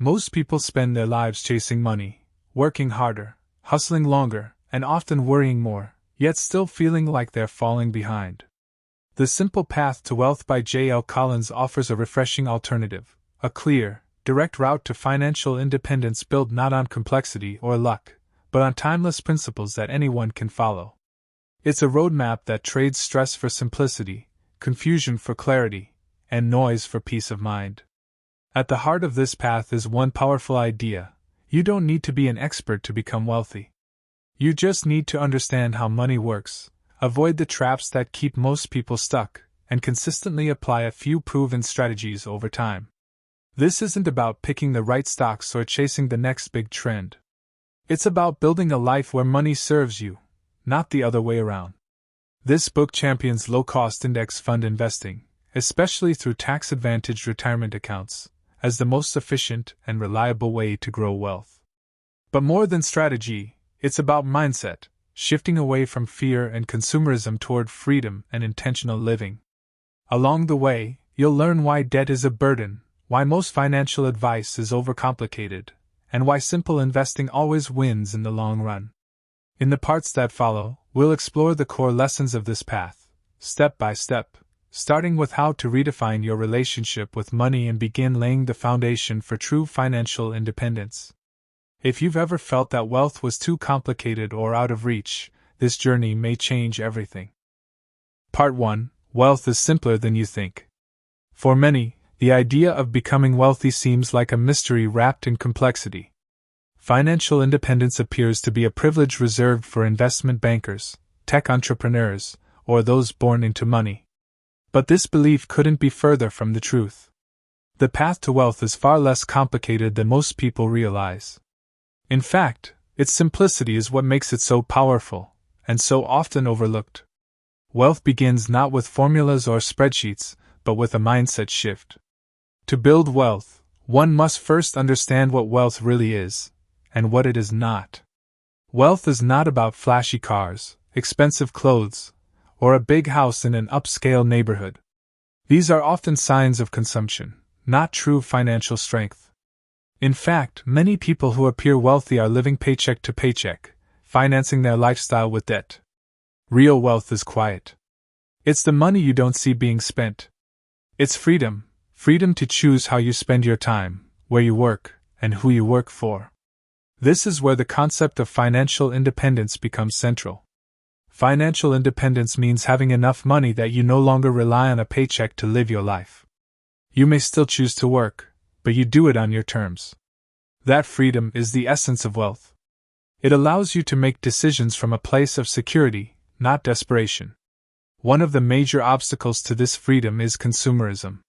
Most people spend their lives chasing money, working harder, hustling longer, and often worrying more, yet still feeling like they're falling behind. The Simple Path to Wealth by J. L. Collins offers a refreshing alternative, a clear, direct route to financial independence built not on complexity or luck, but on timeless principles that anyone can follow. It's a roadmap that trades stress for simplicity, confusion for clarity, and noise for peace of mind. At the heart of this path is one powerful idea: you don't need to be an expert to become wealthy. You just need to understand how money works, avoid the traps that keep most people stuck, and consistently apply a few proven strategies over time. This isn't about picking the right stocks or chasing the next big trend. It's about building a life where money serves you, not the other way around. This book champions low-cost index fund investing, especially through tax-advantaged retirement accounts, as the most efficient and reliable way to grow wealth. But more than strategy, it's about mindset, shifting away from fear and consumerism toward freedom and intentional living. Along the way, you'll learn why debt is a burden, why most financial advice is overcomplicated, and why simple investing always wins in the long run. In the parts that follow, we'll explore the core lessons of this path, step by step, starting with how to redefine your relationship with money and begin laying the foundation for true financial independence. If you've ever felt that wealth was too complicated or out of reach, this journey may change everything. Part 1: Wealth is simpler than you think. For many, the idea of becoming wealthy seems like a mystery wrapped in complexity. Financial independence appears to be a privilege reserved for investment bankers, tech entrepreneurs, or those born into money. But this belief couldn't be further from the truth. The path to wealth is far less complicated than most people realize. In fact, its simplicity is what makes it so powerful, and so often overlooked. Wealth begins not with formulas or spreadsheets, but with a mindset shift. To build wealth, one must first understand what wealth really is, and what it is not. Wealth is not about flashy cars, expensive clothes, or a big house in an upscale neighborhood. These are often signs of consumption, not true financial strength. In fact, many people who appear wealthy are living paycheck to paycheck, financing their lifestyle with debt. Real wealth is quiet. It's the money you don't see being spent. It's freedom to choose how you spend your time, where you work, and who you work for. This is where the concept of financial independence becomes central. Financial independence means having enough money that you no longer rely on a paycheck to live your life. You may still choose to work, but you do it on your terms. That freedom is the essence of wealth. It allows you to make decisions from a place of security, not desperation. One of the major obstacles to this freedom is consumerism.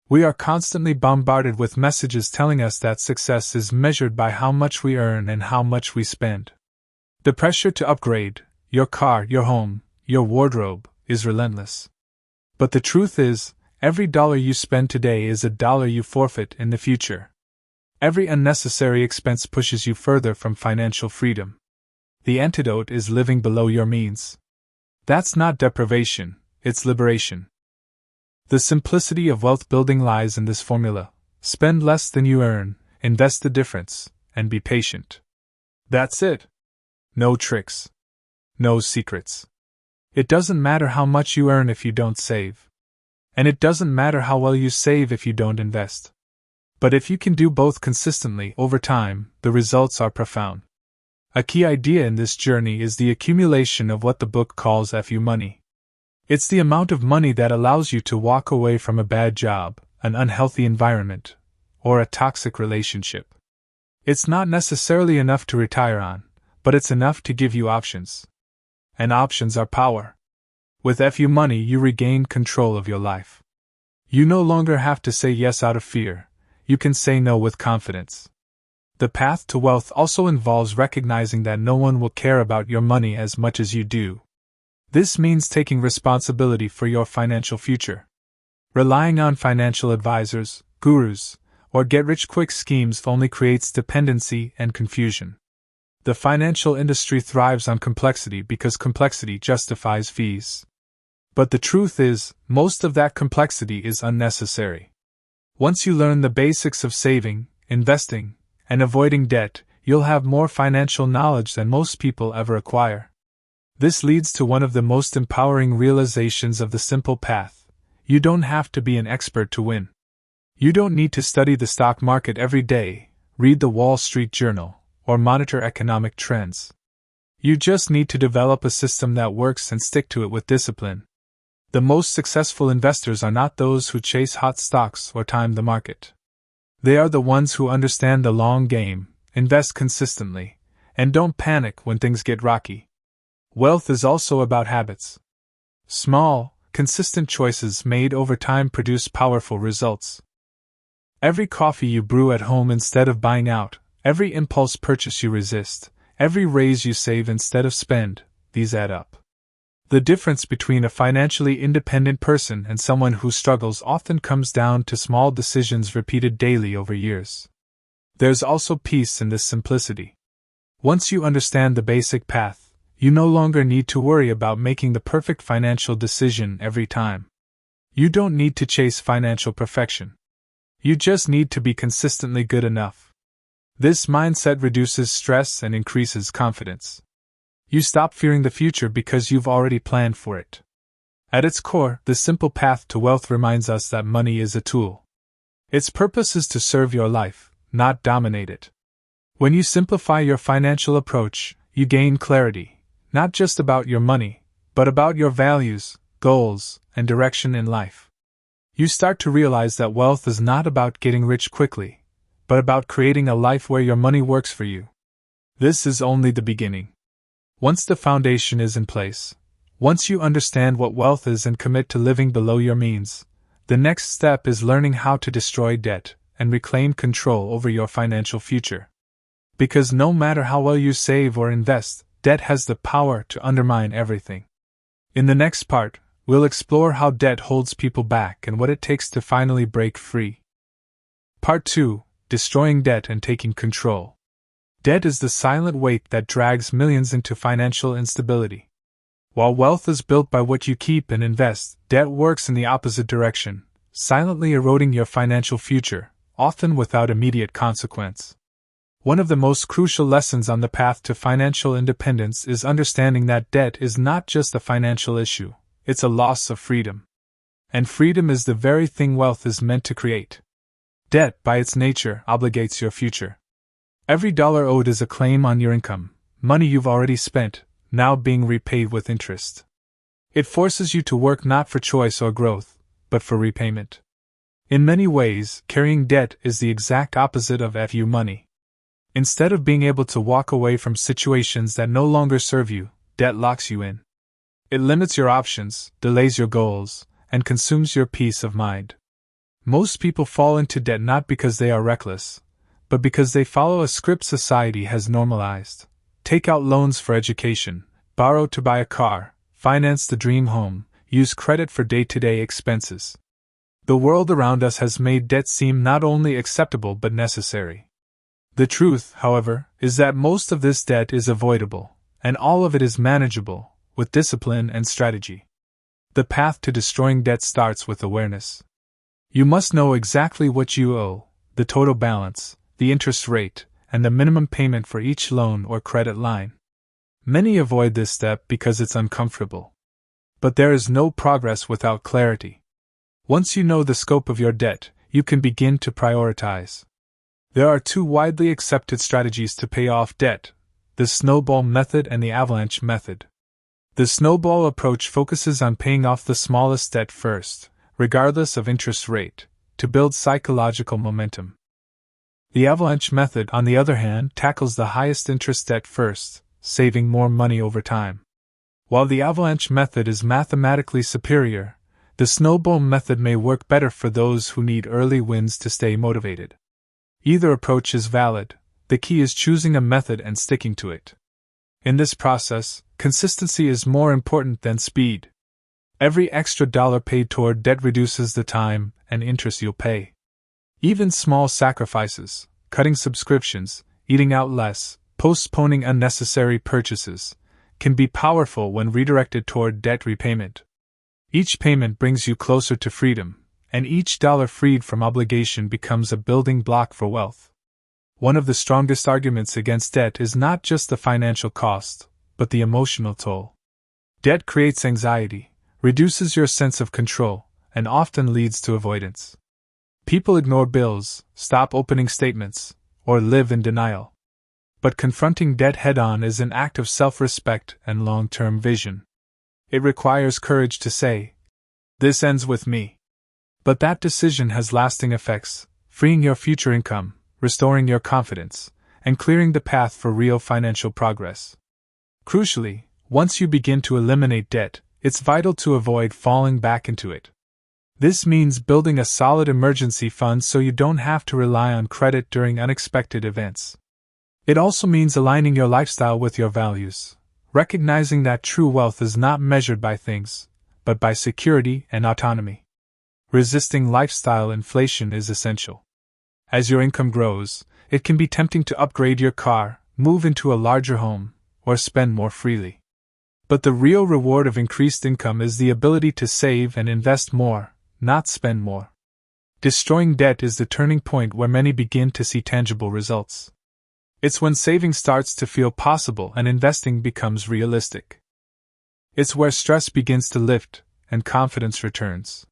We are constantly bombarded with messages telling us that success is measured by how much we earn and how much we spend. The pressure to upgrade your car, your home, your wardrobe is relentless. But the truth is, every dollar you spend today is a dollar you forfeit in the future. Every unnecessary expense pushes you further from financial freedom. The antidote is living below your means. That's not deprivation, it's liberation. The simplicity of wealth building lies in this formula: spend less than you earn, invest the difference, and be patient. That's it. No tricks. No secrets. It doesn't matter how much you earn if you don't save. And it doesn't matter how well you save if you don't invest. But if you can do both consistently over time, the results are profound. A key idea in this journey is the accumulation of what the book calls FU money. It's the amount of money that allows you to walk away from a bad job, an unhealthy environment, or a toxic relationship. It's not necessarily enough to retire on, but it's enough to give you options. And options are power. With FU money, you regain control of your life. You no longer have to say yes out of fear, you can say no with confidence. The path to wealth also involves recognizing that no one will care about your money as much as you do. This means taking responsibility for your financial future. Relying on financial advisors, gurus, or get-rich-quick schemes only creates dependency and confusion. The financial industry thrives on complexity because complexity justifies fees. But the truth is, most of that complexity is unnecessary. Once you learn the basics of saving, investing, and avoiding debt, you'll have more financial knowledge than most people ever acquire. This leads to one of the most empowering realizations of the simple path. You don't have to be an expert to win. You don't need to study the stock market every day, read the Wall Street Journal, or monitor economic trends. You just need to develop a system that works and stick to it with discipline. The most successful investors are not those who chase hot stocks or time the market. They are the ones who understand the long game, invest consistently, and don't panic when things get rocky. Wealth is also about habits. Small, consistent choices made over time produce powerful results. Every coffee you brew at home instead of buying out, every impulse purchase you resist, every raise you save instead of spend, these add up. The difference between a financially independent person and someone who struggles often comes down to small decisions repeated daily over years. There's also peace in this simplicity. Once you understand the basic path, you no longer need to worry about making the perfect financial decision every time. You don't need to chase financial perfection. You just need to be consistently good enough. This mindset reduces stress and increases confidence. You stop fearing the future because you've already planned for it. At its core, the simple path to wealth reminds us that money is a tool. Its purpose is to serve your life, not dominate it. When you simplify your financial approach, you gain clarity. Not just about your money, but about your values, goals, and direction in life. You start to realize that wealth is not about getting rich quickly, but about creating a life where your money works for you. This is only the beginning. Once the foundation is in place, once you understand what wealth is and commit to living below your means, the next step is learning how to destroy debt and reclaim control over your financial future. Because no matter how well you save or invest, debt has the power to undermine everything. In the next part, we'll explore how debt holds people back and what it takes to finally break free. Part 2: Destroying Debt and Taking Control. Debt is the silent weight that drags millions into financial instability. While wealth is built by what you keep and invest, debt works in the opposite direction, silently eroding your financial future, often without immediate consequence. One of the most crucial lessons on the path to financial independence is understanding that debt is not just a financial issue, it's a loss of freedom. And freedom is the very thing wealth is meant to create. Debt, by its nature, obligates your future. Every dollar owed is a claim on your income, money you've already spent, now being repaid with interest. It forces you to work not for choice or growth, but for repayment. In many ways, carrying debt is the exact opposite of FU money. Instead of being able to walk away from situations that no longer serve you, debt locks you in. It limits your options, delays your goals, and consumes your peace of mind. Most people fall into debt not because they are reckless, but because they follow a script society has normalized. Take out loans for education, borrow to buy a car, finance the dream home, use credit for day-to-day expenses. The world around us has made debt seem not only acceptable but necessary. The truth, however, is that most of this debt is avoidable, and all of it is manageable, with discipline and strategy. The path to destroying debt starts with awareness. You must know exactly what you owe, the total balance, the interest rate, and the minimum payment for each loan or credit line. Many avoid this step because it's uncomfortable. But there is no progress without clarity. Once you know the scope of your debt, you can begin to prioritize. There are two widely accepted strategies to pay off debt: the snowball method and the avalanche method. The snowball approach focuses on paying off the smallest debt first, regardless of interest rate, to build psychological momentum. The avalanche method, on the other hand, tackles the highest interest debt first, saving more money over time. While the avalanche method is mathematically superior, the snowball method may work better for those who need early wins to stay motivated. Either approach is valid, the key is choosing a method and sticking to it. In this process, consistency is more important than speed. Every extra dollar paid toward debt reduces the time and interest you'll pay. Even small sacrifices, cutting subscriptions, eating out less, postponing unnecessary purchases, can be powerful when redirected toward debt repayment. Each payment brings you closer to freedom, and each dollar freed from obligation becomes a building block for wealth. One of the strongest arguments against debt is not just the financial cost, but the emotional toll. Debt creates anxiety, reduces your sense of control, and often leads to avoidance. People ignore bills, stop opening statements, or live in denial. But confronting debt head-on is an act of self-respect and long-term vision. It requires courage to say, "This ends with me." But that decision has lasting effects, freeing your future income, restoring your confidence, and clearing the path for real financial progress. Crucially, once you begin to eliminate debt, it's vital to avoid falling back into it. This means building a solid emergency fund so you don't have to rely on credit during unexpected events. It also means aligning your lifestyle with your values, recognizing that true wealth is not measured by things, but by security and autonomy. Resisting lifestyle inflation is essential. As your income grows, it can be tempting to upgrade your car, move into a larger home, or spend more freely. But the real reward of increased income is the ability to save and invest more, not spend more. Destroying debt is the turning point where many begin to see tangible results. It's when saving starts to feel possible and investing becomes realistic. It's where stress begins to lift and confidence returns.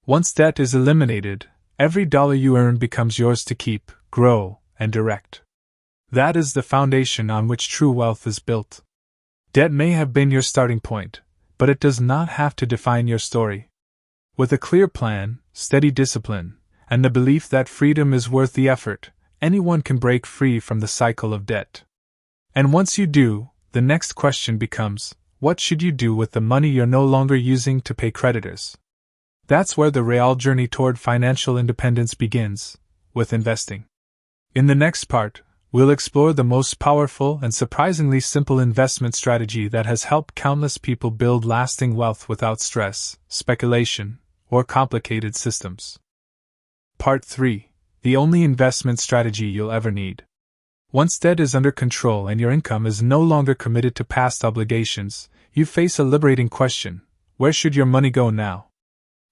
Once debt is eliminated, every dollar you earn becomes yours to keep, grow, and direct. That is the foundation on which true wealth is built. Debt may have been your starting point, but it does not have to define your story. With a clear plan, steady discipline, and the belief that freedom is worth the effort, anyone can break free from the cycle of debt. And once you do, the next question becomes, what should you do with the money you're no longer using to pay creditors? That's where the real journey toward financial independence begins, with investing. In the next part, we'll explore the most powerful and surprisingly simple investment strategy that has helped countless people build lasting wealth without stress, speculation, or complicated systems. Part 3. The only investment strategy you'll ever need. Once debt is under control and your income is no longer committed to past obligations, you face a liberating question: where should your money go now?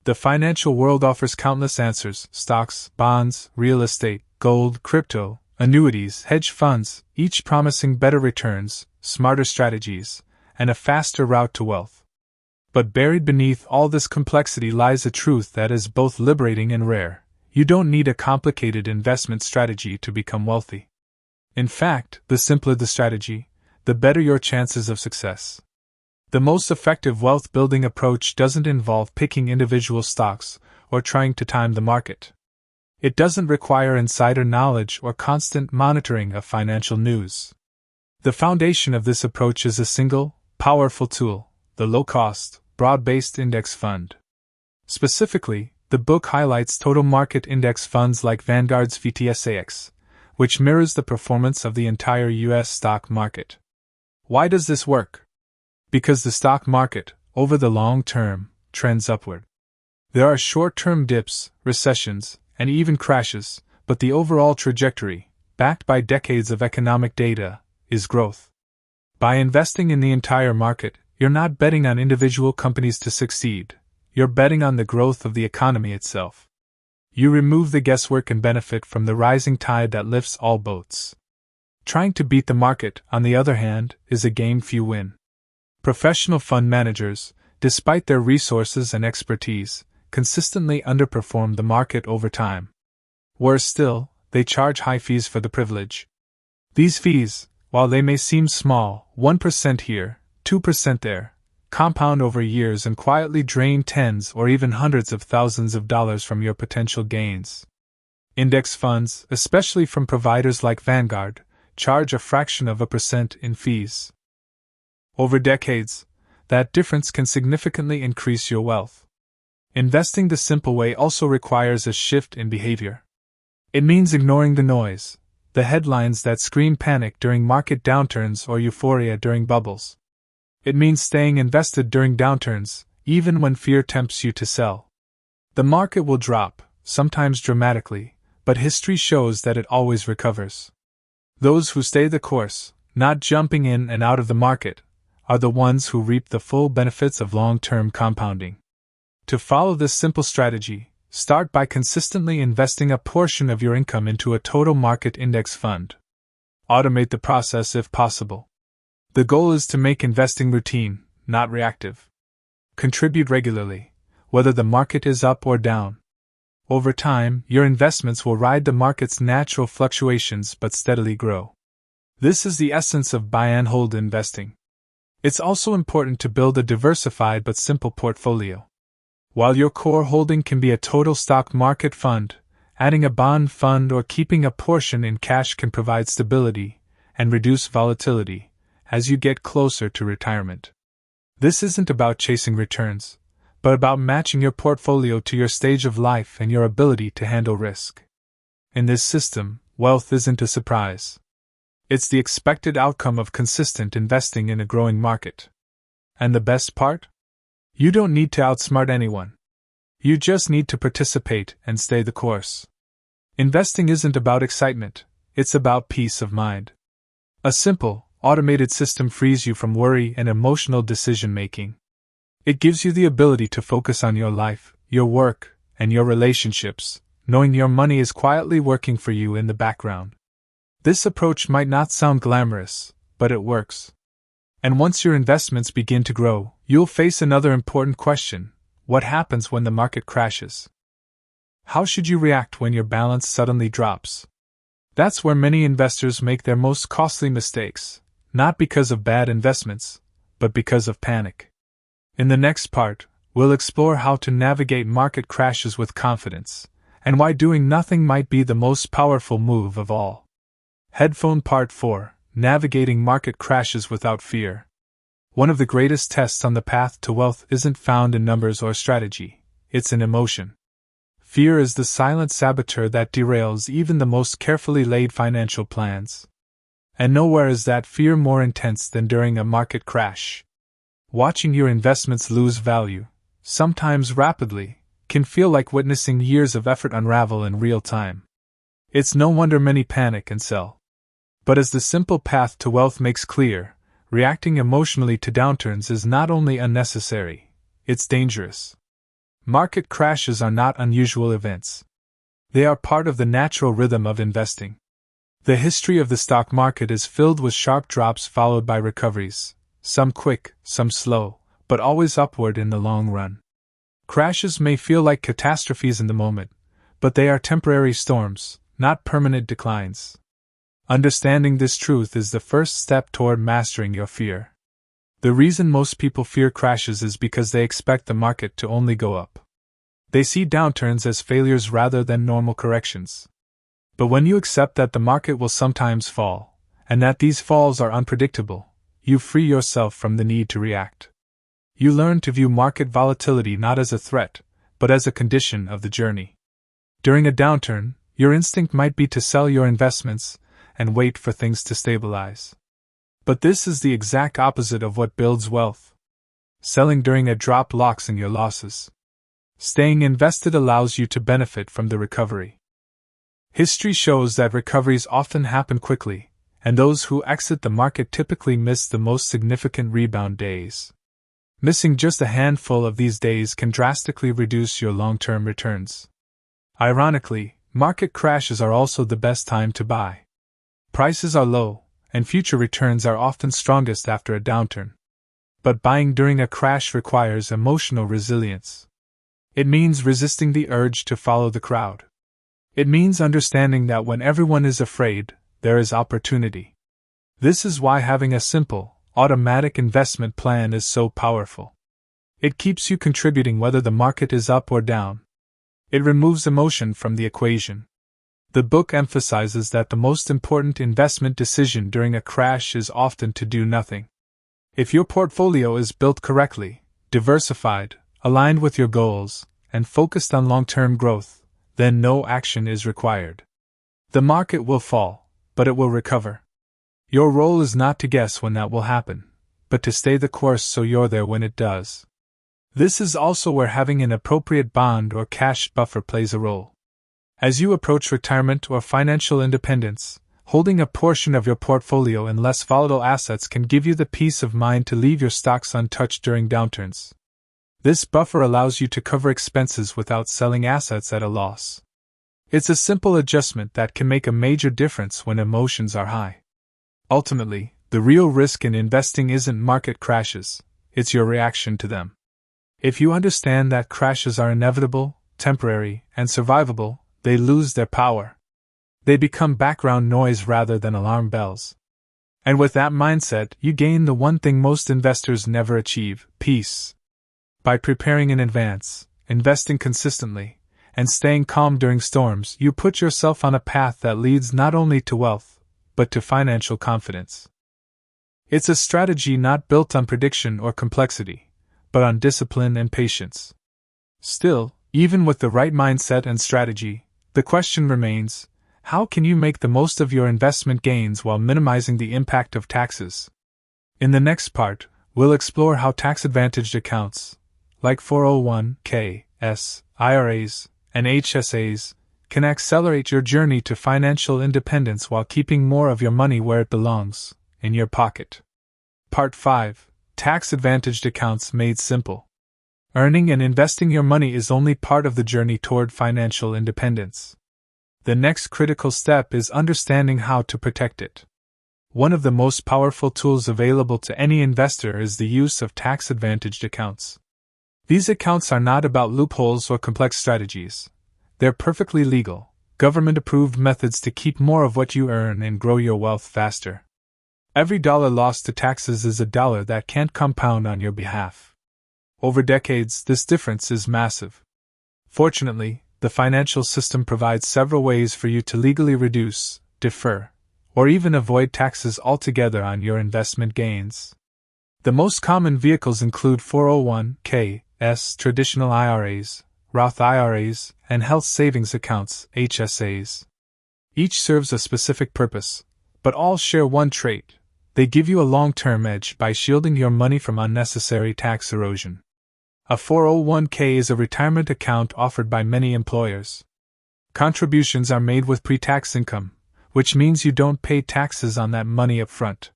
The financial world offers countless answers: stocks, bonds, real estate, gold, crypto, annuities, hedge funds, each promising better returns, smarter strategies, and a faster route to wealth. But buried beneath all this complexity lies a truth that is both liberating and rare: you don't need a complicated investment strategy to become wealthy. In fact, the simpler the strategy, the better your chances of success. The most effective wealth-building approach doesn't involve picking individual stocks or trying to time the market. It doesn't require insider knowledge or constant monitoring of financial news. The foundation of this approach is a single, powerful tool: the low-cost, broad-based index fund. Specifically, the book highlights total market index funds like Vanguard's VTSAX, which mirrors the performance of the entire U.S. stock market. Why does this work? Because the stock market, over the long term, trends upward. There are short-term dips, recessions, and even crashes, but the overall trajectory, backed by decades of economic data, is growth. By investing in the entire market, you're not betting on individual companies to succeed, you're betting on the growth of the economy itself. You remove the guesswork and benefit from the rising tide that lifts all boats. Trying to beat the market, on the other hand, is a game few win. Professional fund managers, despite their resources and expertise, consistently underperform the market over time. Worse still, they charge high fees for the privilege. These fees, while they may seem small, 1% here, 2% there, compound over years and quietly drain tens or even hundreds of thousands of dollars from your potential gains. Index funds, especially from providers like Vanguard, charge a fraction of a percent in fees. Over decades, that difference can significantly increase your wealth. Investing the simple way also requires a shift in behavior. It means ignoring the noise, the headlines that scream panic during market downturns or euphoria during bubbles. It means staying invested during downturns, even when fear tempts you to sell. The market will drop, sometimes dramatically, but history shows that it always recovers. Those who stay the course, not jumping in and out of the market, are the ones who reap the full benefits of long-term compounding. To follow this simple strategy, Start by consistently investing a portion of your income into a total market index fund. Automate the process if possible. The goal is to make investing routine, not reactive. Contribute regularly, whether the market is up or down. Over time, your investments will ride the market's natural fluctuations but steadily grow. This is the essence of buy and hold investing. It's also important to build a diversified but simple portfolio. While your core holding can be a total stock market fund, adding a bond fund or keeping a portion in cash can provide stability and reduce volatility as you get closer to retirement. This isn't about chasing returns, but about matching your portfolio to your stage of life and your ability to handle risk. In this system, wealth isn't a surprise. It's the expected outcome of consistent investing in a growing market. And the best part? You don't need to outsmart anyone. You just need to participate and stay the course. Investing isn't about excitement, it's about peace of mind. A simple, automated system frees you from worry and emotional decision-making. It gives you the ability to focus on your life, your work, and your relationships, knowing your money is quietly working for you in the background. This approach might not sound glamorous, but it works. And once your investments begin to grow, you'll face another important question: what happens when the market crashes? How should you react when your balance suddenly drops? That's where many investors make their most costly mistakes, not because of bad investments, but because of panic. In the next part, we'll explore how to navigate market crashes with confidence, and why doing nothing might be the most powerful move of all. Headphone Part 4: Navigating Market Crashes Without Fear. One of the greatest tests on the path to wealth isn't found in numbers or strategy, it's in emotion. Fear is the silent saboteur that derails even the most carefully laid financial plans. And nowhere is that fear more intense than during a market crash. Watching your investments lose value, sometimes rapidly, can feel like witnessing years of effort unravel in real time. It's no wonder many panic and sell. But as the simple path to wealth makes clear, reacting emotionally to downturns is not only unnecessary, it's dangerous. Market crashes are not unusual events. They are part of the natural rhythm of investing. The history of the stock market is filled with sharp drops followed by recoveries, some quick, some slow, but always upward in the long run. Crashes may feel like catastrophes in the moment, but they are temporary storms, not permanent declines. Understanding this truth is the first step toward mastering your fear. The reason most people fear crashes is because they expect the market to only go up. They see downturns as failures rather than normal corrections. But when you accept that the market will sometimes fall, and that these falls are unpredictable, you free yourself from the need to react. You learn to view market volatility not as a threat, but as a condition of the journey. During a downturn, your instinct might be to sell your investments and wait for things to stabilize. But this is the exact opposite of what builds wealth. Selling during a drop locks in your losses. Staying invested allows you to benefit from the recovery. History shows that recoveries often happen quickly, and those who exit the market typically miss the most significant rebound days. Missing just a handful of these days can drastically reduce your long-term returns. Ironically, market crashes are also the best time to buy. Prices are low, and future returns are often strongest after a downturn. But buying during a crash requires emotional resilience. It means resisting the urge to follow the crowd. It means understanding that when everyone is afraid, there is opportunity. This is why having a simple, automatic investment plan is so powerful. It keeps you contributing whether the market is up or down. It removes emotion from the equation. The book emphasizes that the most important investment decision during a crash is often to do nothing. If your portfolio is built correctly, diversified, aligned with your goals, and focused on long-term growth, then no action is required. The market will fall, but it will recover. Your role is not to guess when that will happen, but to stay the course so you're there when it does. This is also where having an appropriate bond or cash buffer plays a role. As you approach retirement or financial independence, holding a portion of your portfolio in less volatile assets can give you the peace of mind to leave your stocks untouched during downturns. This buffer allows you to cover expenses without selling assets at a loss. It's a simple adjustment that can make a major difference when emotions are high. Ultimately, the real risk in investing isn't market crashes, it's your reaction to them. If you understand that crashes are inevitable, temporary, and survivable, they lose their power. They become background noise rather than alarm bells. And with that mindset, you gain the one thing most investors never achieve: peace. By preparing in advance, investing consistently, and staying calm during storms, you put yourself on a path that leads not only to wealth, but to financial confidence. It's a strategy not built on prediction or complexity, but on discipline and patience. Still, even with the right mindset and strategy, the question remains: how can you make the most of your investment gains while minimizing the impact of taxes? In the next part, we'll explore how tax-advantaged accounts, like 401(k)s, IRAs, and HSAs, can accelerate your journey to financial independence while keeping more of your money where it belongs, in your pocket. Part 5. Tax-advantaged accounts made simple. Earning and investing your money is only part of the journey toward financial independence. The next critical step is understanding how to protect it. One of the most powerful tools available to any investor is the use of tax-advantaged accounts. These accounts are not about loopholes or complex strategies. They're perfectly legal, government-approved methods to keep more of what you earn and grow your wealth faster. Every dollar lost to taxes is a dollar that can't compound on your behalf. Over decades, this difference is massive. Fortunately, the financial system provides several ways for you to legally reduce, defer, or even avoid taxes altogether on your investment gains. The most common vehicles include 401(k)s, traditional IRAs, Roth IRAs, and health savings accounts, HSAs. Each serves a specific purpose, but all share one trait: they give you a long-term edge by shielding your money from unnecessary tax erosion. A 401(k) is a retirement account offered by many employers. Contributions are made with pre-tax income, which means you don't pay taxes on that money up front.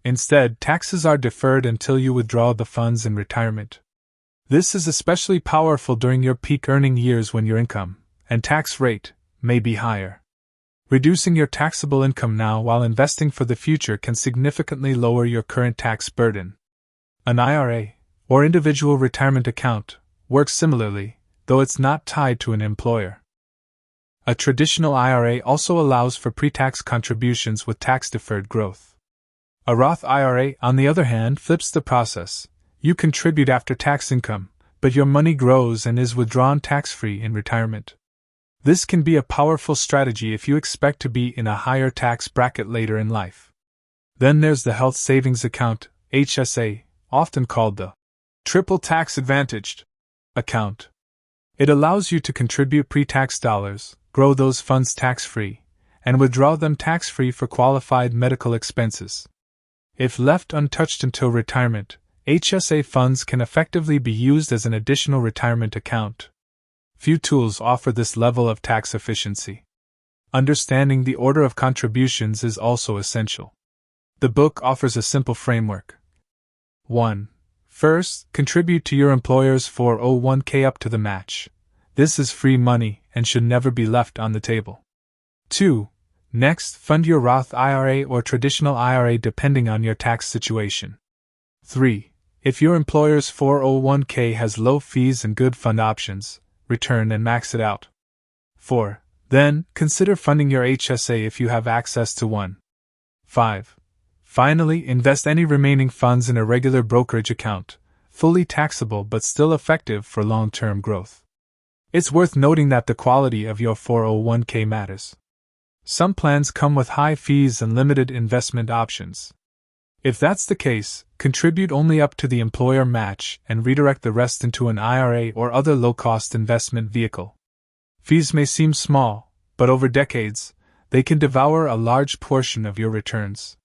Instead, taxes are deferred until you withdraw the funds in retirement. This is especially powerful during your peak earning years when your income and tax rate may be higher. Reducing your taxable income now while investing for the future can significantly lower your current tax burden. An IRA, or individual retirement account, works similarly, though it's not tied to an employer. A traditional IRA also allows for pre-tax contributions with tax-deferred growth. A Roth IRA, on the other hand, flips the process. You contribute after tax income, but your money grows and is withdrawn tax-free in retirement. This can be a powerful strategy if you expect to be in a higher tax bracket later in life. Then there's the health savings account, HSA, often called the triple tax-advantaged account. It allows you to contribute pre-tax dollars, grow those funds tax-free, and withdraw them tax-free for qualified medical expenses. If left untouched until retirement, HSA funds can effectively be used as an additional retirement account. Few tools offer this level of tax efficiency. Understanding the order of contributions is also essential. The book offers a simple framework. 1. First, contribute to your employer's 401(k) up to the match. This is free money and should never be left on the table. 2. Next, fund your Roth IRA or traditional IRA depending on your tax situation. 3. If your employer's 401(k) has low fees and good fund options, return and max it out. 4. Then, consider funding your HSA if you have access to one. 5. Finally, invest any remaining funds in a regular brokerage account, fully taxable but still effective for long-term growth. It's worth noting that the quality of your 401(k) matters. Some plans come with high fees and limited investment options. If that's the case, contribute only up to the employer match and redirect the rest into an IRA or other low-cost investment vehicle. Fees may seem small, but over decades, they can devour a large portion of your returns.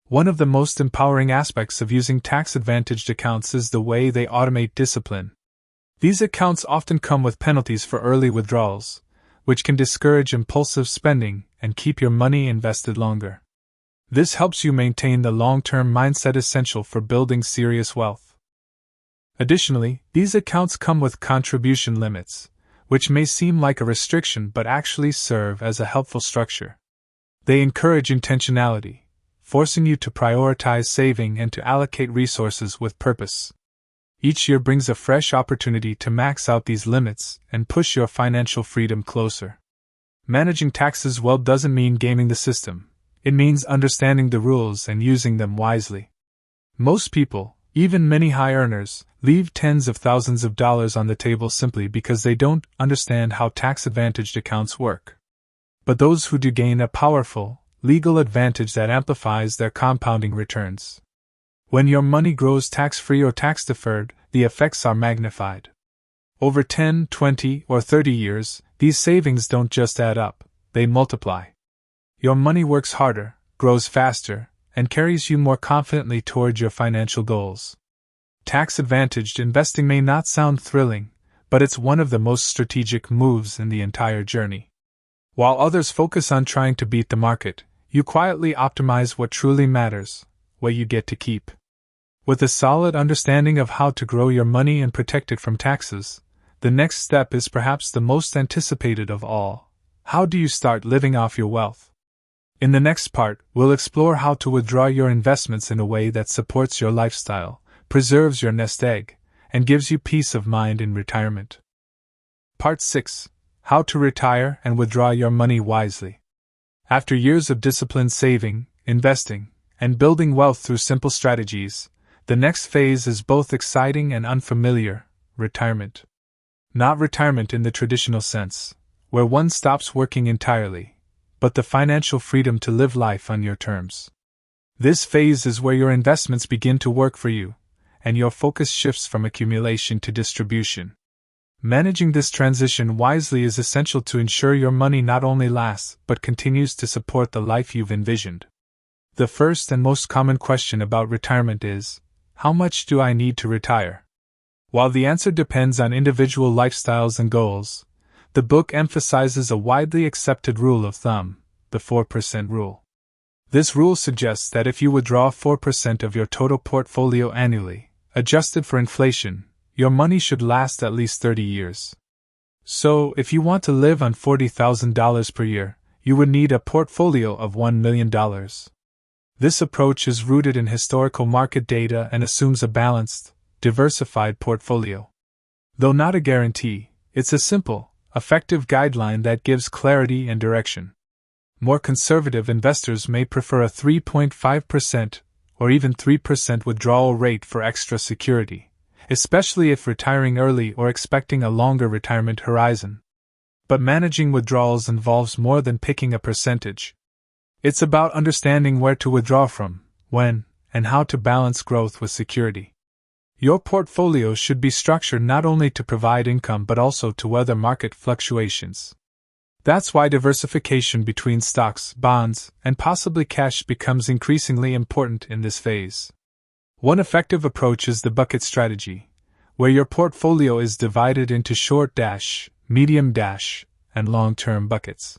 One of the most empowering aspects of using tax-advantaged accounts is the way they automate discipline. These accounts often come with penalties for early withdrawals, which can discourage impulsive spending and keep your money invested longer. This helps you maintain the long-term mindset essential for building serious wealth. Additionally, these accounts come with contribution limits, which may seem like a restriction but actually serve as a helpful structure. They encourage intentionality, forcing you to prioritize saving and to allocate resources with purpose. Each year brings a fresh opportunity to max out these limits and push your financial freedom closer. Managing taxes well doesn't mean gaming the system. It means understanding the rules and using them wisely. Most people, even many high earners, leave tens of thousands of dollars on the table simply because they don't understand how tax-advantaged accounts work. But those who do gain a powerful, legal advantage that amplifies their compounding returns. When your money grows tax-free or tax-deferred, the effects are magnified. Over 10, 20, or 30 years, these savings don't just add up, they multiply. Your money works harder, grows faster, and carries you more confidently toward your financial goals. Tax-advantaged investing may not sound thrilling, but it's one of the most strategic moves in the entire journey. While others focus on trying to beat the market, you quietly optimize what truly matters, what you get to keep. With a solid understanding of how to grow your money and protect it from taxes, the next step is perhaps the most anticipated of all. How do you start living off your wealth? In the next part, we'll explore how to withdraw your investments in a way that supports your lifestyle, preserves your nest egg, and gives you peace of mind in retirement. Part 6. How to retire and withdraw your money wisely. After years of disciplined saving, investing, and building wealth through simple strategies, the next phase is both exciting and unfamiliar: retirement. Not retirement in the traditional sense, where one stops working entirely, but the financial freedom to live life on your terms. This phase is where your investments begin to work for you, and your focus shifts from accumulation to distribution. Managing this transition wisely is essential to ensure your money not only lasts but continues to support the life you've envisioned. The first and most common question about retirement is, how much do I need to retire? While the answer depends on individual lifestyles and goals, the book emphasizes a widely accepted rule of thumb, the 4% rule. This rule suggests that if you withdraw 4% of your total portfolio annually, adjusted for inflation, your money should last at least 30 years. So, if you want to live on $40,000 per year, you would need a portfolio of $1 million. This approach is rooted in historical market data and assumes a balanced, diversified portfolio. Though not a guarantee, it's a simple, effective guideline that gives clarity and direction. More conservative investors may prefer a 3.5% or even 3% withdrawal rate for extra security, especially if retiring early or expecting a longer retirement horizon. But managing withdrawals involves more than picking a percentage. It's about understanding where to withdraw from, when, and how to balance growth with security. Your portfolio should be structured not only to provide income but also to weather market fluctuations. That's why diversification between stocks, bonds, and possibly cash becomes increasingly important in this phase. One effective approach is the bucket strategy, where your portfolio is divided into short-, medium-, and long-term buckets.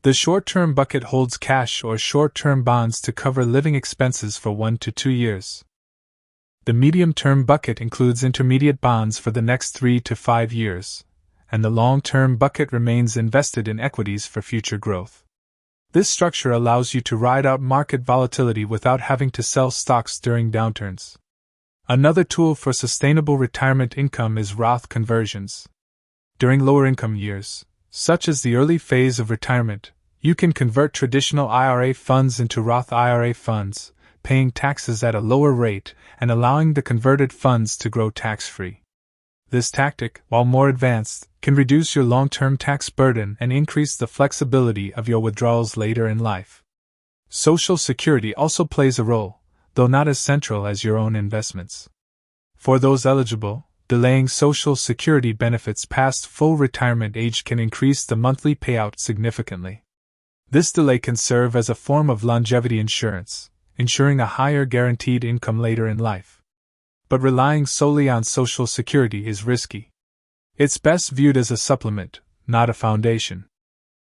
The short-term bucket holds cash or short-term bonds to cover living expenses for 1 to 2 years. The medium-term bucket includes intermediate bonds for the next 3 to 5 years, and the long-term bucket remains invested in equities for future growth. This structure allows you to ride out market volatility without having to sell stocks during downturns. Another tool for sustainable retirement income is Roth conversions. During lower income years, such as the early phase of retirement, you can convert traditional IRA funds into Roth IRA funds, paying taxes at a lower rate and allowing the converted funds to grow tax-free. This tactic, while more advanced, can reduce your long-term tax burden and increase the flexibility of your withdrawals later in life. Social Security also plays a role, though not as central as your own investments. For those eligible, delaying Social Security benefits past full retirement age can increase the monthly payout significantly. This delay can serve as a form of longevity insurance, ensuring a higher guaranteed income later in life. But relying solely on Social Security is risky. It's best viewed as a supplement, not a foundation.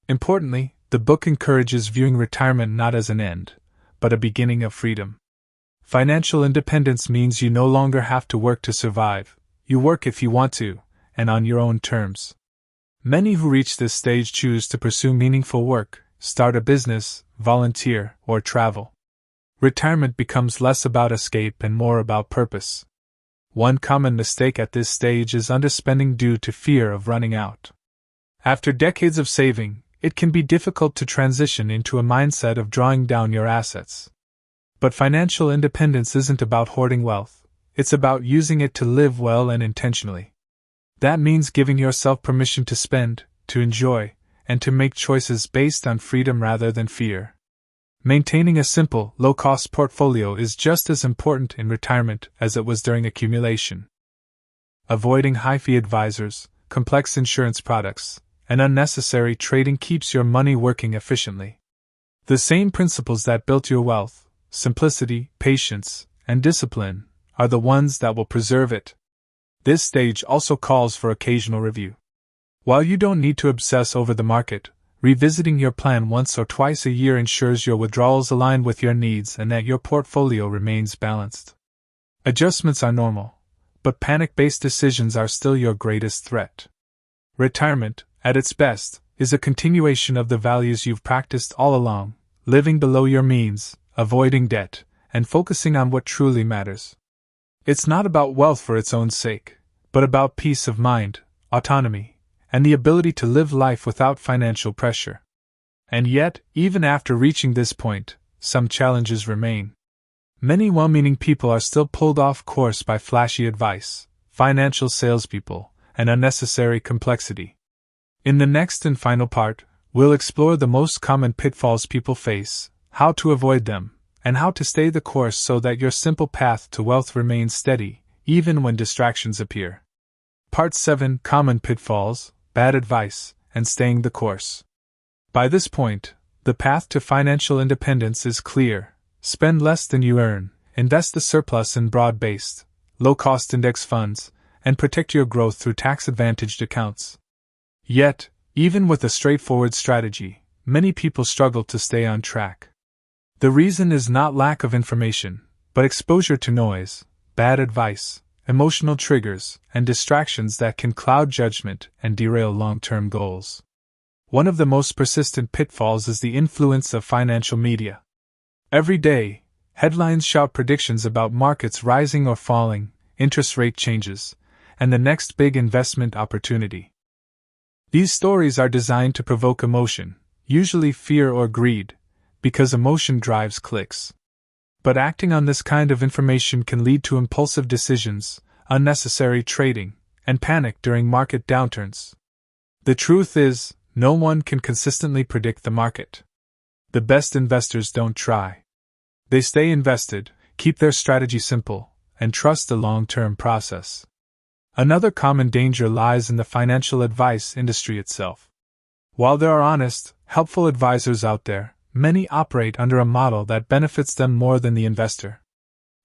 Importantly, the book encourages viewing retirement not as an end, but a beginning of freedom. Financial independence means you no longer have to work to survive, you work if you want to, and on your own terms. Many who reach this stage choose to pursue meaningful work, start a business, volunteer, or travel. Retirement becomes less about escape and more about purpose. One common mistake at this stage is underspending due to fear of running out. After decades of saving, it can be difficult to transition into a mindset of drawing down your assets. But financial independence isn't about hoarding wealth, it's about using it to live well and intentionally. That means giving yourself permission to spend, to enjoy, and to make choices based on freedom rather than fear. Maintaining a simple, low-cost portfolio is just as important in retirement as it was during accumulation. Avoiding high-fee advisors, complex insurance products, and unnecessary trading keeps your money working efficiently. The same principles that built your wealth, simplicity, patience, and discipline, are the ones that will preserve it. This stage also calls for occasional review. While you don't need to obsess over the market, revisiting your plan once or twice a year ensures your withdrawals align with your needs and that your portfolio remains balanced. Adjustments are normal, but panic-based decisions are still your greatest threat. Retirement, at its best, is a continuation of the values you've practiced all along, living below your means, avoiding debt, and focusing on what truly matters. It's not about wealth for its own sake, but about peace of mind, autonomy, and the ability to live life without financial pressure. And yet, even after reaching this point, some challenges remain. Many well-meaning people are still pulled off course by flashy advice, financial salespeople, and unnecessary complexity. In the next and final part, we'll explore the most common pitfalls people face, how to avoid them, and how to stay the course so that your simple path to wealth remains steady, even when distractions appear. Part 7: Common Pitfalls, Bad Advice, and Staying the Course. By this point, the path to financial independence is clear. Spend less than you earn, invest the surplus in broad-based, low-cost index funds, and protect your growth through tax-advantaged accounts. Yet, even with a straightforward strategy, many people struggle to stay on track. The reason is not lack of information, but exposure to noise, bad advice, emotional triggers, and distractions that can cloud judgment and derail long-term goals. One of the most persistent pitfalls is the influence of financial media. Every day, headlines shout predictions about markets rising or falling, interest rate changes, and the next big investment opportunity. These stories are designed to provoke emotion, usually fear or greed, because emotion drives clicks. But acting on this kind of information can lead to impulsive decisions, unnecessary trading, and panic during market downturns. The truth is, no one can consistently predict the market. The best investors don't try. They stay invested, keep their strategy simple, and trust the long-term process. Another common danger lies in the financial advice industry itself. While there are honest, helpful advisors out there, many operate under a model that benefits them more than the investor.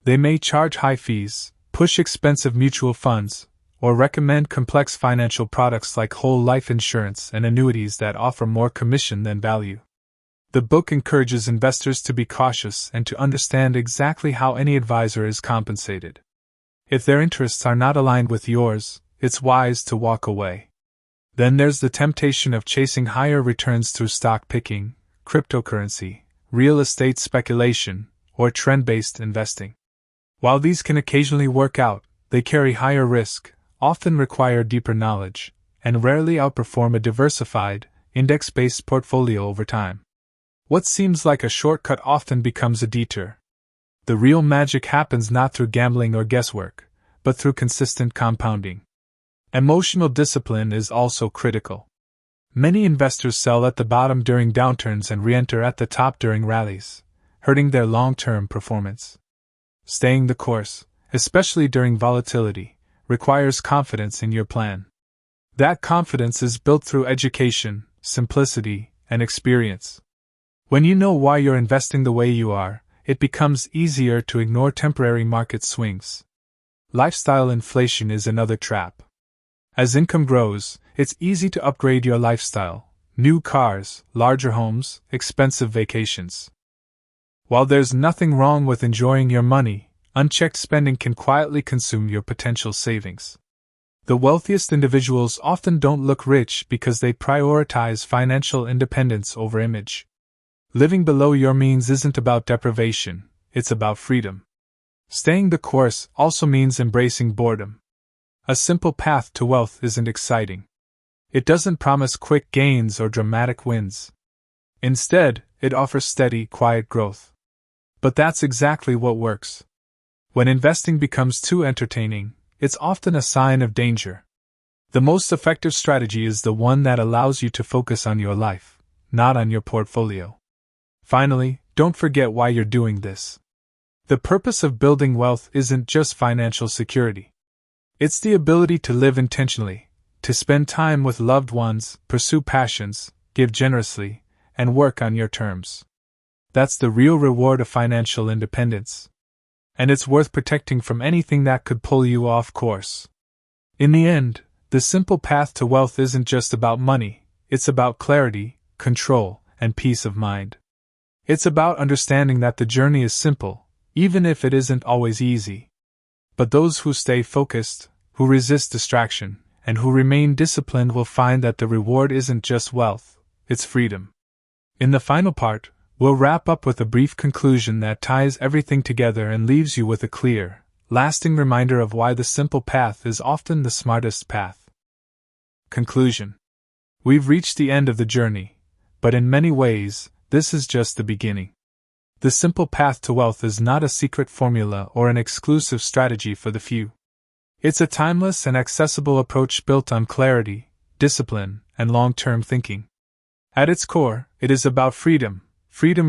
They may charge high fees, push expensive mutual funds, or recommend complex financial products like whole life insurance and annuities that offer more commission than value. The book encourages investors to be cautious and to understand exactly how any advisor is compensated. If their interests are not aligned with yours, it's wise to walk away. Then there's the temptation of chasing higher returns through stock picking, cryptocurrency, real estate speculation, or trend-based investing. While these can occasionally work out, they carry higher risk, often require deeper knowledge, and rarely outperform a diversified, index-based portfolio over time. What seems like a shortcut often becomes a detour. The real magic happens not through gambling or guesswork, but through consistent compounding. Emotional discipline is also critical. Many investors sell at the bottom during downturns and re-enter at the top during rallies, hurting their long-term performance. Staying the course, especially during volatility, requires confidence in your plan. That confidence is built through education, simplicity, and experience. When you know why you're investing the way you are, it becomes easier to ignore temporary market swings. Lifestyle inflation is another trap. As income grows, it's easy to upgrade your lifestyle: new cars, larger homes, expensive vacations. While there's nothing wrong with enjoying your money, unchecked spending can quietly consume your potential savings. The wealthiest individuals often don't look rich because they prioritize financial independence over image. Living below your means isn't about deprivation, it's about freedom. Staying the course also means embracing boredom. A simple path to wealth isn't exciting. It doesn't promise quick gains or dramatic wins. Instead, it offers steady, quiet growth. But that's exactly what works. When investing becomes too entertaining, it's often a sign of danger. The most effective strategy is the one that allows you to focus on your life, not on your portfolio. Finally, don't forget why you're doing this. The purpose of building wealth isn't just financial security. It's the ability to live intentionally, to spend time with loved ones, pursue passions, give generously, and work on your terms. That's the real reward of financial independence. And it's worth protecting from anything that could pull you off course. In the end, the simple path to wealth isn't just about money, it's about clarity, control, and peace of mind. It's about understanding that the journey is simple, even if it isn't always easy. But those who stay focused, who resist distraction, and who remain disciplined will find that the reward isn't just wealth, it's freedom. In the final part, we'll wrap up with a brief conclusion that ties everything together and leaves you with a clear, lasting reminder of why the simple path is often the smartest path. Conclusion. We've reached the end of the journey, but in many ways, this is just the beginning. The simple path to wealth is not a secret formula or an exclusive strategy for the few. It's a timeless and accessible approach built on clarity, discipline, and long-term thinking. At its core, it is about freedom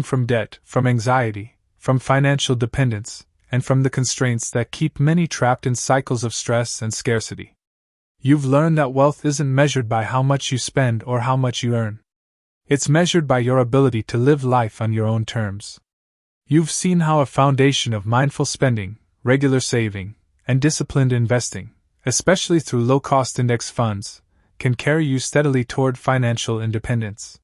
from debt, from anxiety, from financial dependence, and from the constraints that keep many trapped in cycles of stress and scarcity. You've learned that wealth isn't measured by how much you spend or how much you earn. It's measured by your ability to live life on your own terms. You've seen how a foundation of mindful spending, regular saving, and disciplined investing, especially through low-cost index funds, can carry you steadily toward financial independence.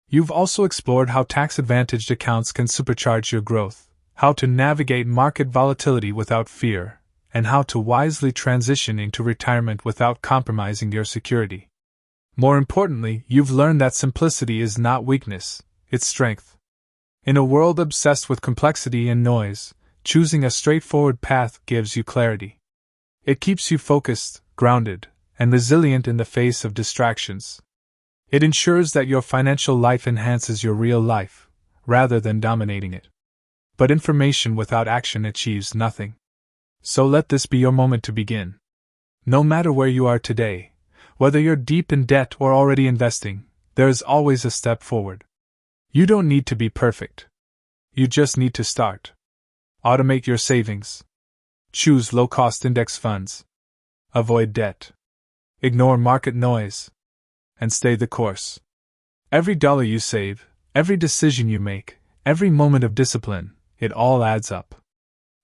You've also explored how tax-advantaged accounts can supercharge your growth, how to navigate market volatility without fear, and how to wisely transition into retirement without compromising your security. More importantly, you've learned that simplicity is not weakness, it's strength. In a world obsessed with complexity and noise, choosing a straightforward path gives you clarity. It keeps you focused, grounded, and resilient in the face of distractions. It ensures that your financial life enhances your real life, rather than dominating it. But information without action achieves nothing. So let this be your moment to begin. No matter where you are today, whether you're deep in debt or already investing, there is always a step forward. You don't need to be perfect. You just need to start. Automate your savings. Choose low-cost index funds. Avoid debt. Ignore market noise. And stay the course. Every dollar you save, every decision you make, every moment of discipline, it all adds up.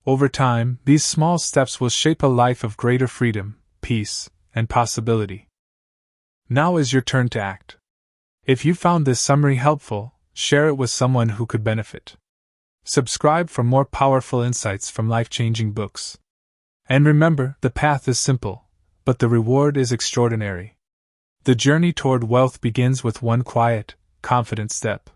Over time, these small steps will shape a life of greater freedom, peace, and possibility. Now is your turn to act. If you found this summary helpful, share it with someone who could benefit. Subscribe for more powerful insights from life-changing books. And remember, the path is simple, but the reward is extraordinary. The journey toward wealth begins with one quiet, confident step.